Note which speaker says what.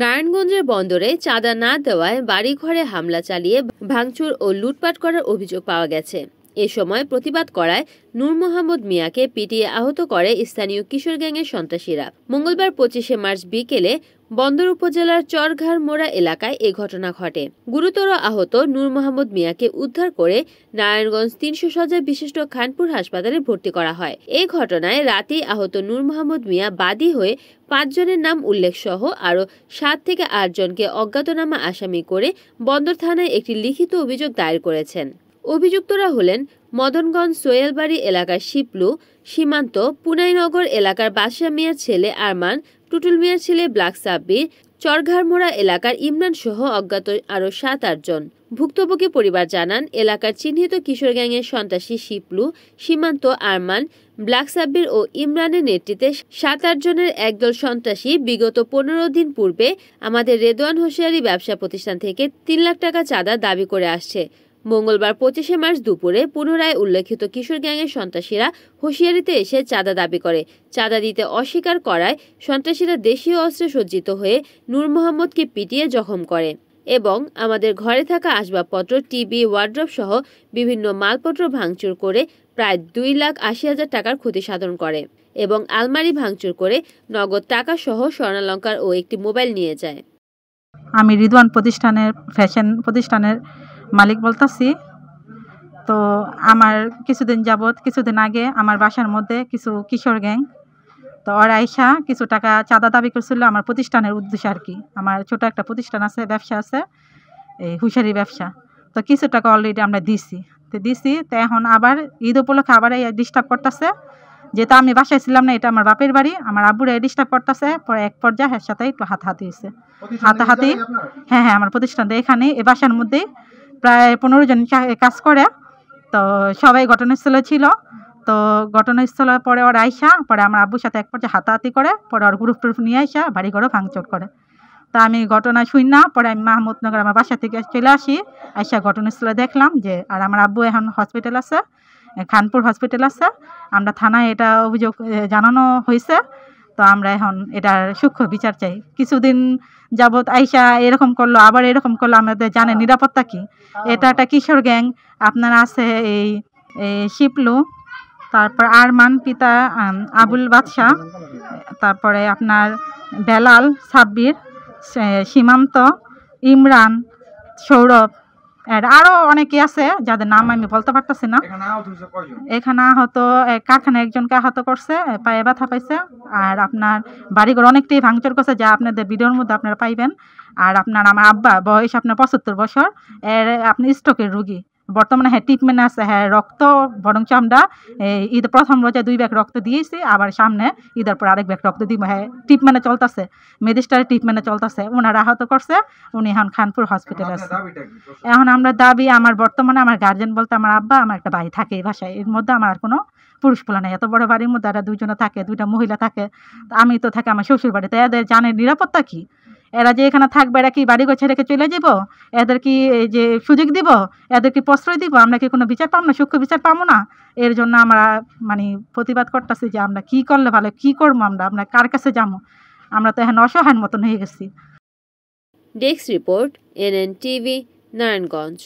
Speaker 1: নারায়ণগঞ্জের বন্দরে চাঁদা না দেওয়ায় বাড়িঘরে হামলা চালিয়ে ভাঙচুর ও লুটপাট করার অভিযোগ পাওয়া গেছে। এ সময় প্রতিবাদ করায় নূর মোহাম্মদ মিয়াকে পিটিয়ে আহত করে স্থানীয় কিশোর গ্যাংয়ের সন্ত্রাসীরা। মঙ্গলবার 25শে মার্চ বিকেলে বন্দর উপজেলার চরঘাড়মোড়া এলাকায় এ ঘটনা ঘটে। গুরুতর আহত নূর মোহাম্মদ মিয়াকে উদ্ধার করে নারায়ণগঞ্জ 300 শয্যা বিশিষ্ট খানপুর হাসপাতালে ভর্তি করা হয়। এই ঘটনায় রাতেই আহত নূর মোহাম্মদ মিয়া বাদী হয়ে 5 জনের নাম উল্লেখ সহ আরও 7 থেকে 8 জনকে অজ্ঞাতনামা আসামি করে বন্দর থানায় একটি লিখিত অভিযোগ দায়ের করেছেন। অভিযুক্তরা হলেন মদনগঞ্জ সোহেলবাড়ি এলাকার শিপলু, সীমান্ত পুনাইনগর এলাকার বাদশা মিয়ার ছেলে আরমান, টুটুল মিয়ার ছেলে ব্ল্যাক সাব্বির, চরঘাড়মোড়া এলাকার ইমরান সহ অজ্ঞাত আরও 7-8 জন। ভুক্তভোগী পরিবার জানান, এলাকার চিহ্নিত কিশোর গ্যাংয়ের সন্ত্রাসী শিপলু, সীমান্ত, আরমান, ব্ল্যাক সাব্বির ও ইমরানের নেতৃত্বে 7-8 জনের একদল সন্ত্রাসী বিগত 15 দিন পূর্বে আমাদের রেদওয়ান হোশিয়ারি ব্যবসা প্রতিষ্ঠান থেকে 3 লাখ টাকা চাঁদা দাবি করে আসছে। মঙ্গলবার 25শে মার্চ দুপুরে পুনরায় উল্লেখিত কিশোর গ্যাংয়ের সন্ত্রাসীরা হোশিয়ারিতে এসে চাঁদা দাবি করে। চাঁদা দিতে অস্বীকার করায় সন্ত্রাসীরা দেশীয় অস্ত্রে সজ্জিত হয়ে নূর মোহাম্মদকে পিটিয়ে জখম করে এবং আমাদের ঘরে থাকা আসবাবপত্র, টিভি, ওয়ার্ড্রপ সহ বিভিন্ন মালপত্র ভাঙচুর করে প্রায় 2,80,000 টাকার ক্ষতি সাধন করে এবং আলমারি ভাঙচুর করে নগদ টাকা সহ স্বর্ণালংকার ও একটি মোবাইল নিয়ে যায়।
Speaker 2: আমি রিদওয়ান প্রতিষ্ঠানের ফ্যাশন প্রতিষ্ঠানের মালিক বলতাছি। তো আমার কিছুদিন আগে আমার বাসার মধ্যে কিছু কিশোর গ্যাং তো ওরা আইসা কিছু টাকা চাঁদা দাবি করছিল আমার প্রতিষ্ঠানের উদ্দেশ্যে আর কি। আমার ছোট একটা প্রতিষ্ঠান আছে, ব্যবসা আছে, এই হুঁশিয়ারি ব্যবসা। তো কিছু টাকা অলরেডি আমরা দিছি। তো এখন আবার ঈদ উপলক্ষে আবার এই ডিস্টার্ব করতেছে, যেটা আমি বাসায় ছিলাম না, এটা আমার বাপের বাড়ি, আমার আব্বুরা ডিস্টার্ব করতেছে। পরে এক পর্যায়ে এর সাথে একটু হাতাহাতি হয়েছে। হাতাহাতি হ্যাঁ, আমার প্রতিষ্ঠানটা এখানে এই বাসার মধ্যেই প্রায় 15 জন কাজ করে। তো সবাই ঘটনাস্থলে ছিল। তো ঘটনাস্থলে পরে ওরা আইসা পরে আমার আব্বুর সাথে এক পর্যায়ে হাতাহাতি করে, পরে ওর গ্রুপ টুরুপ নিয়ে আইসা বাড়িঘরও ভাঙচুর করে। তা আমি ঘটনা শুনি না, পরে আমি মাহমুদনগর আমার বাসা থেকে চলে আসি। আইসা ঘটনাস্থলে দেখলাম যে আর আমার আব্বু এখন হসপিটাল আছে, খানপুর হসপিটাল আছে। আমরা থানায় এটা অভিযোগ জানানো হয়েছে। তো আমরা এখন এটার সূক্ষ্ম বিচার চাই। কিছুদিন যাবৎ আইসা এরকম করলো, আবার এরকম করলো, আমাদের জানেন নিরাপত্তা কি? এটা একটা কিশোর গ্যাং। আপনার আছে এই শিপলু, তারপর আরমান, পিতা আবুল বাদশাহ, তারপরে আপনার বেলাল, সাব্বির, সীমান্ত, ইমরান, সৌরভ, আরও অনেকে আছে যাদের নাম আমি বলতে পারতেছি না। এখানে আহত কারখানায় একজনকে আহত করছে, পায়ে ব্যথা পাইছে। আর আপনার বাড়িঘর অনেকটাই ভাঙচুর করছে, যা আপনাদের ভিডিওর মধ্যে আপনারা পাইবেন। আর আপনার আমার আব্বা বয়স আপনার 75 বছর, আপনি স্ট্রোকের রুগী। বর্তমানে ট্রিটমেন্ট আছে, রক্ত বরঞ্চ আমরা ঈদ প্রথম রোজায় 2 ব্যাগ রক্ত দিয়েছি, আবার সামনে ঈদের পর আরেক ব্যাগ রক্ত দিব। ট্রিটমেন্টে চলতেছে, মেডিস্টারের ট্রিটমেন্টে চলতেছে। ওনারা আহত করছে, উনি এখন খানপুর হসপিটালে আছে। এখন আমরা দাবি, আমার বর্তমানে আমার গার্জেন বলতে আমার আব্বা, আমার একটা ভাই থাকে এই বাসায়। এর মধ্যে আমার আর কোনো পুরুষ পোলা নেই। এত বড় বাড়ির মধ্যে এরা 2 জনে থাকে, 2টা মহিলা থাকে। আমি তো থাকি আমার শ্বশুর বাড়িতে। এদের জানে নিরাপত্তা কি? এরা যে এখানে থাকবে, এরা কি বাড়ি গোছা রেখে চলে যাব? এদের কি এই যে সুযোগ দিব? এদের কি প্রশ্রয় দিব? আমরা কি কোনো বিচার পাবো না? সূক্ষ্ম বিচার পাবো না? এর জন্য আমরা প্রতিবাদ করতেছি যে আমরা কি করলে ভালো, কি করবো, আমরা কার কাছে যাবো? আমরা তো এখন অসহায়ের মতন হয়ে গেছি।
Speaker 1: Desk report, NN TV, Narayanganj.